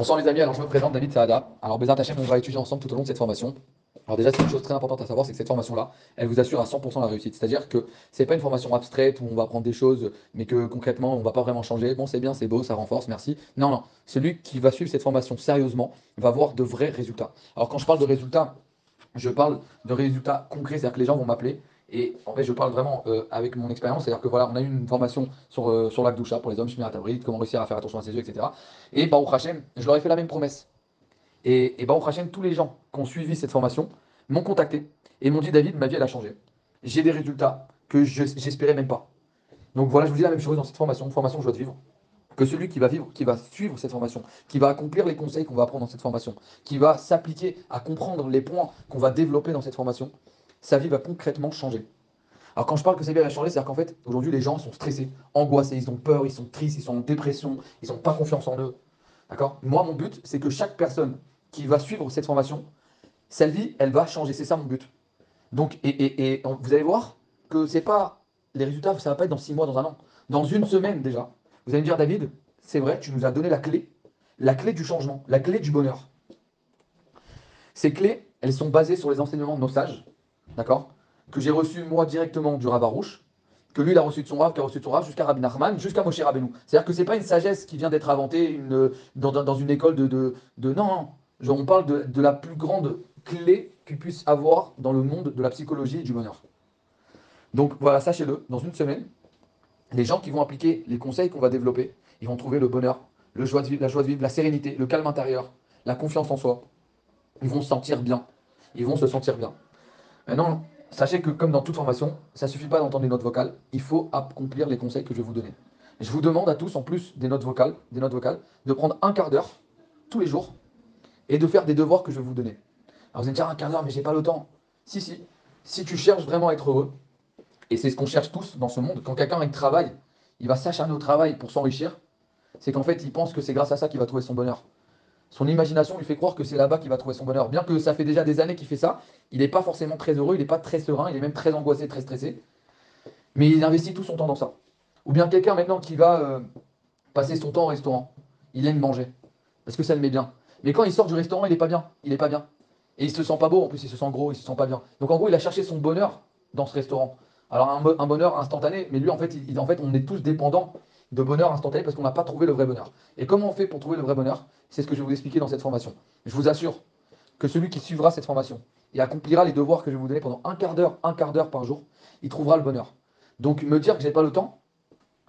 Bonsoir les amis, alors je me présente, David Saada. Alors Bézat Hachem, on va étudier ensemble tout au long de cette formation. Alors déjà, c'est une chose très importante à savoir, c'est que cette formation-là, elle vous assure à 100% la réussite. C'est-à-dire que c'est pas une formation abstraite où on va apprendre des choses, mais que concrètement, on va pas vraiment changer. Bon, c'est bien, c'est beau, ça renforce, merci. Non, non. Celui qui va suivre cette formation sérieusement va avoir de vrais résultats. Alors quand je parle de résultats, je parle de résultats concrets, c'est-à-dire que les gens vont m'appeler. Et en fait, je parle vraiment avec mon expérience, c'est-à-dire que voilà, on a eu une formation sur l'Akdoucha pour les hommes, Shmirat Habrit, comment réussir à faire attention à ses yeux, etc. Et Baruch Hashem, je leur ai fait la même promesse. Et Baruch Hashem, tous les gens qui ont suivi cette formation m'ont contacté et m'ont dit David, ma vie elle a changé. J'ai des résultats que j'espérais même pas. Donc voilà, je vous dis la même chose dans cette formation, une formation que je dois vivre. Que celui qui va vivre, qui va suivre cette formation, qui va accomplir les conseils qu'on va apprendre dans cette formation, qui va s'appliquer à comprendre les points qu'on va développer dans cette formation, sa vie va concrètement changer. Alors quand je parle que sa vie va changer, c'est-à-dire qu'en fait, aujourd'hui, les gens sont stressés, angoissés, ils ont peur, ils sont tristes, ils sont en dépression, ils n'ont pas confiance en eux. D'accord? Moi, mon but, c'est que chaque personne qui va suivre cette formation, sa vie, elle va changer. C'est ça mon but. Donc, vous allez voir que c'est pas les résultats, ça va pas être dans 6 mois, dans un an. Dans une semaine déjà. Vous allez me dire, David, c'est vrai, tu nous as donné la clé du changement, la clé du bonheur. Ces clés, elles sont basées sur les enseignements de nos sages, d'accord? Que j'ai reçus moi directement du Rav Arouche, que lui il a reçu de son Rav, qui a reçu de son Rav, jusqu'à Rabbi Nachman, jusqu'à Moshe Rabbeinu. C'est-à-dire que c'est pas une sagesse qui vient d'être inventée dans une école Non, non. On parle de la plus grande clé qu'il puisse avoir dans le monde de la psychologie et du bonheur. Donc voilà, sachez-le, dans une semaine, les gens qui vont appliquer les conseils qu'on va développer, ils vont trouver le bonheur, la joie de vivre, la sérénité, le calme intérieur, la confiance en soi. Ils vont se sentir bien. Ils vont se sentir bien. Maintenant, sachez que comme dans toute formation, ça ne suffit pas d'entendre les notes vocales, il faut accomplir les conseils que je vais vous donner. Je vous demande à tous, en plus des notes vocales, de prendre un quart d'heure tous les jours et de faire des devoirs que je vais vous donner. Alors vous allez me dire un quart d'heure, mais j'ai pas le temps. Si, si. Si tu cherches vraiment à être heureux, et c'est ce qu'on cherche tous dans ce monde, quand quelqu'un il travaille, il va s'acharner au travail pour s'enrichir, c'est qu'en fait il pense que c'est grâce à ça qu'il va trouver son bonheur. Son imagination lui fait croire que c'est là-bas qu'il va trouver son bonheur. Bien que ça fait déjà des années qu'il fait ça, il n'est pas forcément très heureux, il n'est pas très serein, il est même très angoissé, très stressé. Mais il investit tout son temps dans ça. Ou bien quelqu'un maintenant qui va passer son temps au restaurant. Il aime manger. Parce que ça le met bien. Mais quand il sort du restaurant, il n'est pas bien. Il n'est pas bien. Et il se sent pas beau, en plus il se sent gros, il se sent pas bien. Donc en gros, il a cherché son bonheur dans ce restaurant. Alors un bonheur instantané, mais lui en fait, on est tous dépendants de bonheur instantané parce qu'on n'a pas trouvé le vrai bonheur. Et comment on fait pour trouver le vrai bonheur? C'est ce que je vais vous expliquer dans cette formation. Je vous assure que celui qui suivra cette formation et accomplira les devoirs que je vais vous donner pendant un quart d'heure par jour, il trouvera le bonheur. Donc me dire que j'ai pas le temps,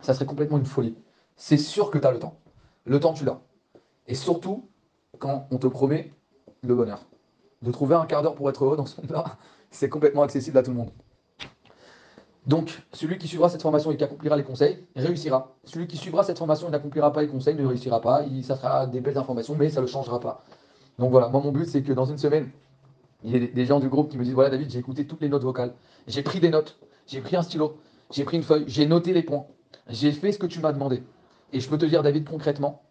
ça serait complètement une folie. C'est sûr que tu as le temps. Le temps, tu l'as. Et surtout, quand on te promet le bonheur. De trouver un quart d'heure pour être heureux dans ce monde-là, c'est complètement accessible à tout le monde. Donc, celui qui suivra cette formation et qui accomplira les conseils réussira. Celui qui suivra cette formation et n'accomplira pas les conseils ne réussira pas. Ça sera des belles informations, mais ça ne le changera pas. Donc voilà, moi mon but c'est que dans une semaine, il y ait des gens du groupe qui me disent voilà David, j'ai écouté toutes les notes vocales, j'ai pris des notes, j'ai pris un stylo, j'ai pris une feuille, j'ai noté les points, j'ai fait ce que tu m'as demandé. Et je peux te dire David concrètement,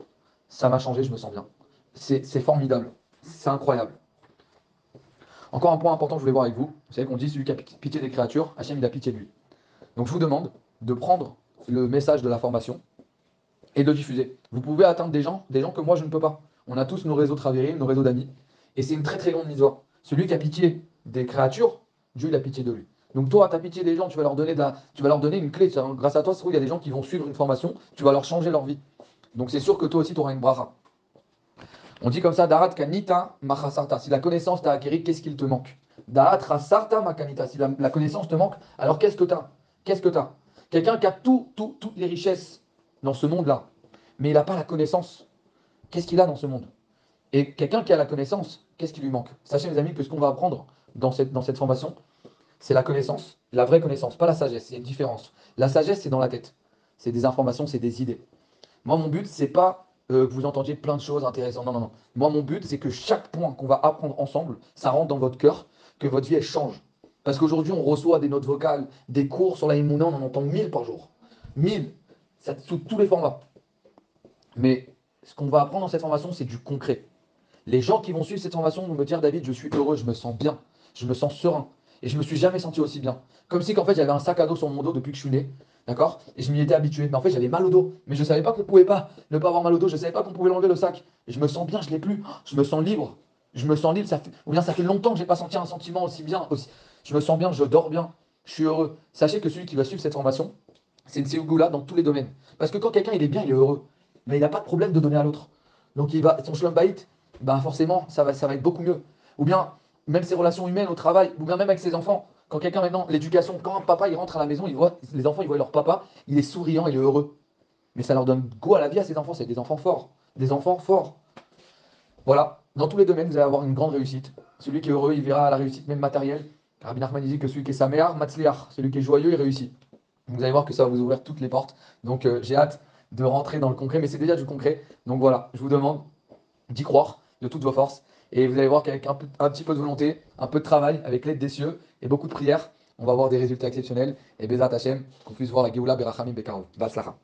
ça m'a changé, je me sens bien. C'est formidable, c'est incroyable. Encore un point important que je voulais voir avec vous. Vous savez qu'on dit celui qui a pitié des créatures, Hachem il a pitié de lui. Donc je vous demande de prendre le message de la formation et de le diffuser. Vous pouvez atteindre des gens que moi je ne peux pas. On a tous nos réseaux Traverim, nos réseaux d'amis. Et c'est une très très grande histoire. Celui qui a pitié des créatures, Dieu il a pitié de lui. Donc toi, tu as pitié des gens, tu vas leur donner une clé. Grâce à toi, il y a des gens qui vont suivre une formation, tu vas leur changer leur vie. Donc c'est sûr que toi aussi, tu auras une bracha. On dit comme ça, Darat kanita machasarta. Si la connaissance t'a acquéri, qu'est-ce qu'il te manque? Darat rasarta makanita. Si la connaissance te manque, alors qu'est-ce que tu as? Qu'est-ce que tu as? Quelqu'un qui a toutes les richesses dans ce monde-là, mais il n'a pas la connaissance. Qu'est-ce qu'il a dans ce monde? Et quelqu'un qui a la connaissance, qu'est-ce qui lui manque? Sachez, mes amis, que ce qu'on va apprendre dans cette formation, c'est la connaissance, la vraie connaissance, pas la sagesse. Il y a une différence. La sagesse, c'est dans la tête. C'est des informations, c'est des idées. Moi, mon but, c'est pas que vous entendiez plein de choses intéressantes. Non, non, non. Moi, mon but, c'est que chaque point qu'on va apprendre ensemble, ça rentre dans votre cœur, que votre vie, elle change. Parce qu'aujourd'hui, on reçoit des notes vocales, des cours sur laImouna, on en entend 1000 par jour. 1000, ça, sous tous les formats. Mais ce qu'on va apprendre dans cette formation, c'est du concret. Les gens qui vont suivre cette formation vont me dire, David, je suis heureux, je me sens bien, je me sens serein. Et je me suis jamais senti aussi bien. Comme si qu'en fait j'avais un sac à dos sur mon dos depuis que je suis né. D'accord? Et je m'y étais habitué. Mais en fait, j'avais mal au dos. Mais je savais pas qu'on pouvait pas ne pas avoir mal au dos. Je savais pas qu'on pouvait l'enlever le sac. Et je me sens bien, je l'ai plus. Je me sens libre. Je me sens libre. Ou bien ça fait longtemps que j'ai pas senti un sentiment aussi bien. Je me sens bien, je dors bien. Je suis heureux. Sachez que celui qui va suivre cette formation, c'est une Séougula dans tous les domaines. Parce que quand quelqu'un il est bien, il est heureux. Mais il n'a pas de problème de donner à l'autre. Donc son shalom bayit, ben forcément, ça va être beaucoup mieux. Ou bien, même ses relations humaines au travail, ou bien même avec ses enfants. Quand quelqu'un maintenant, l'éducation, quand un papa il rentre à la maison, les enfants ils voient leur papa, il est souriant, il est heureux. Mais ça leur donne goût à la vie à ces enfants, c'est des enfants forts. Des enfants forts. Voilà, dans tous les domaines, vous allez avoir une grande réussite. Celui qui est heureux, il verra la réussite même matérielle. Rabbi Nachman dit que celui qui est saméar, matzliar, celui qui est joyeux, il réussit. Vous allez voir que ça va vous ouvrir toutes les portes. Donc j'ai hâte de rentrer dans le concret, mais c'est déjà du concret. Donc voilà, je vous demande d'y croire de toutes vos forces. Et vous allez voir qu'avec un petit peu de volonté, un peu de travail, avec l'aide des cieux et beaucoup de prières, on va avoir des résultats exceptionnels. Et Bezat Hashem, qu'on puisse voir la Géoula Berachamim Bekarov. Baslacha.